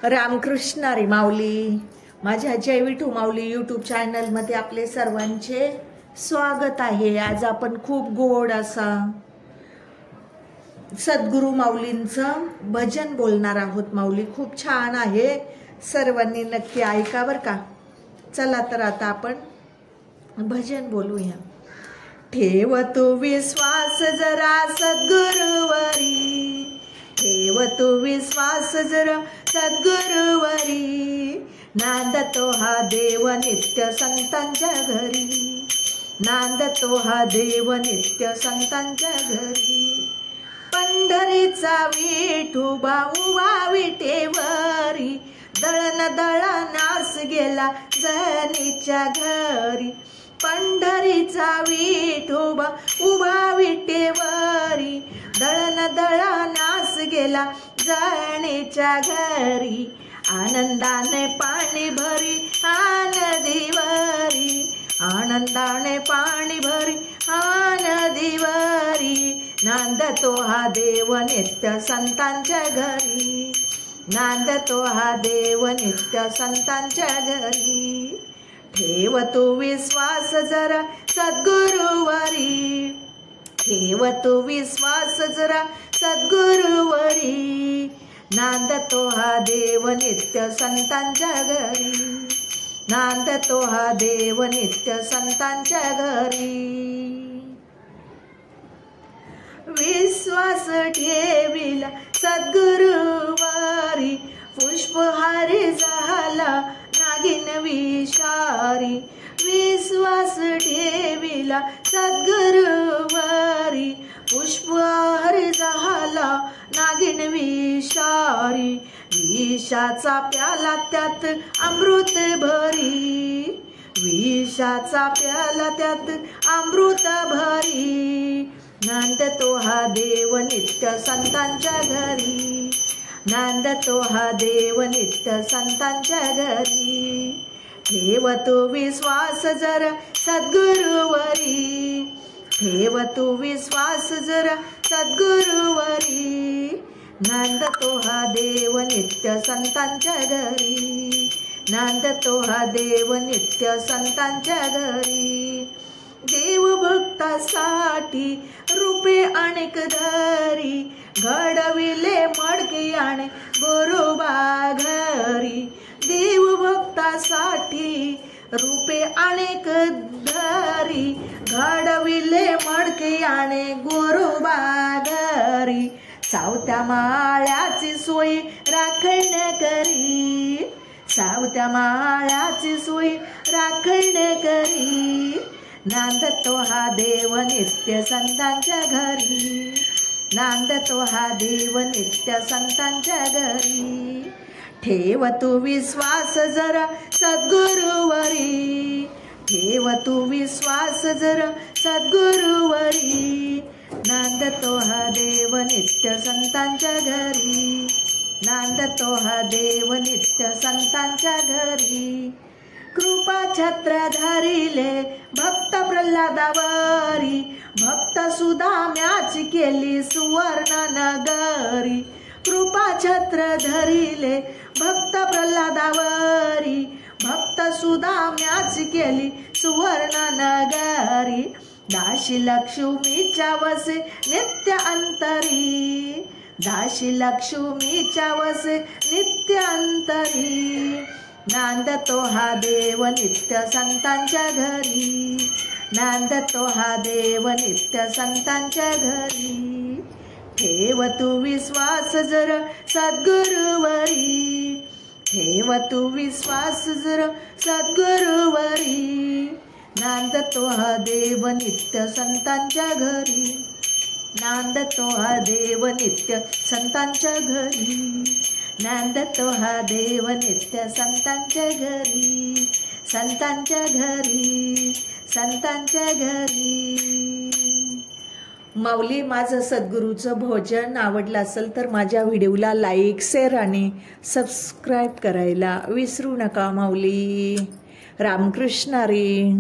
रामकृष्ण हरी माऊली. माझ्या जय विठू माऊली यूट्यूब चॅनलमध्ये आपले सर्वांचे स्वागत आहे. आज आपण खूप गोड असा सद्गुरू माऊलींचं भजन बोलणार आहोत. माऊली खूप छान आहे, सर्वांनी नक्की ऐका बर का. चला तर आता आपण भजन बोलूया. ठेव तू विश्वास जरा सद्गुरूवरी, ठेव तू विश्वास जरा सद्गुरूवरी, नांदतो हा देव नित्य संतांच्या घरी, नांदतो हा देव नित्य संतांच्या घरी. पंढरीचा विठोबा उभा विटेवरी, दळण दळणास गेला जनीच्या घरी. पंढरीचा विठोबा उभा विटेवरी, दळण दळणास गेला जनीच्या घरी. आनंदाने पाणी भरी नदीवरी, आनंदाने पाणी भरी नदीवरी, नांदतो हा देव नित्य संतांच्या घरी, नांदतो हा देव नित्य संतांच्या घरी. ठेव तू विश्वास जरा सद्गुरूवरी, ठेव तू विश्वास जरा सद्गुरूवरी, नांदतो हा देव नित्य संतांच्या घरी, नांदतो हा देव नित्य संतांच्या घरी. विश्वास ठेविला सद्गुरूवारी, पुष्पहारी झाला नागिन विषारी. विश्वास ठेविला सद्गुरूवारी, पुष्पहारी झाला नागिन विषारी. विषाचा प्याला त्यात अमृत भरी, विषाचा प्याला त्यात अमृत भरी, नांदतो हा देव नित्य संतांच्या घरी, नांदतो हा देव नित्य संतांच्या घरी. ठेव तू विश्वास जरा सद्गुरूवरी, ठेव तू विश्वास जरा सद्गुरूवरी, नांदतो हा देव नित्य संतांच्या घरी, नांदतो हा देव नित्य संतांच्या घरी. देव भक्तासाठी रूपे अनेक धरी, घडविले मडकी आणि गोरोबा घरी. देव भक्तासाठी रूपे अनेक धरी, घडविले मडकी आणि गोरोबा घरी. सावत्या माळ्याची सोय राखण करी, सावत्या माळ्याची सोय राखण करी, नांदतो हा देव नित्य संतांच्या घरी, नांदतो हा देव नित्य संतांच्या घरी. ठेव तू विश्वास जरा सद्गुरूवरी, ठेव तू विश्वास जरा सद्गुरूवरी, नांदतो हा देव नित्य संतांच्या घरी, नांदतो हा देव नित्य संतांच्या घरी. कृपा छत्र धरिले भक्त प्रल्हादावरी, भक्त सुदाम्याची केली सुवर्ण नगरी. कृपा छत्र धरिले भक्त प्रल्हादावरी, भक्त सुदाम्याची केली सुवर्ण नगरी. दाशी लक्ष्मीच्या वसे नित्य अंतरी, दाशी लक्ष्मीच्या वसे नित्य अंतरी, नांदतो हा देव नित्य संतांच्या घरी, नांदतो हा देव नित्य संतांच्या घरी. ठेव तू विश्वास जरा सद्गुरूवरी, ठेव तू विश्वास जरा सद्गुरूवरी, नांदतो हा देव नित्य संतांच्या घरी, नांदतो हा देव नित्य संतांच्या घरी, नांदतो हा देव नित्य संतांच्या घरी, संतांच्या घरी, संतांच्या घरी. माऊली, माझं सद्गुरूचं भोजन आवडलं असेल तर माझ्या व्हिडिओला लाईक, शेअर आणि सबस्क्राईब करायला विसरू नका माऊली. रामकृष्ण हरी.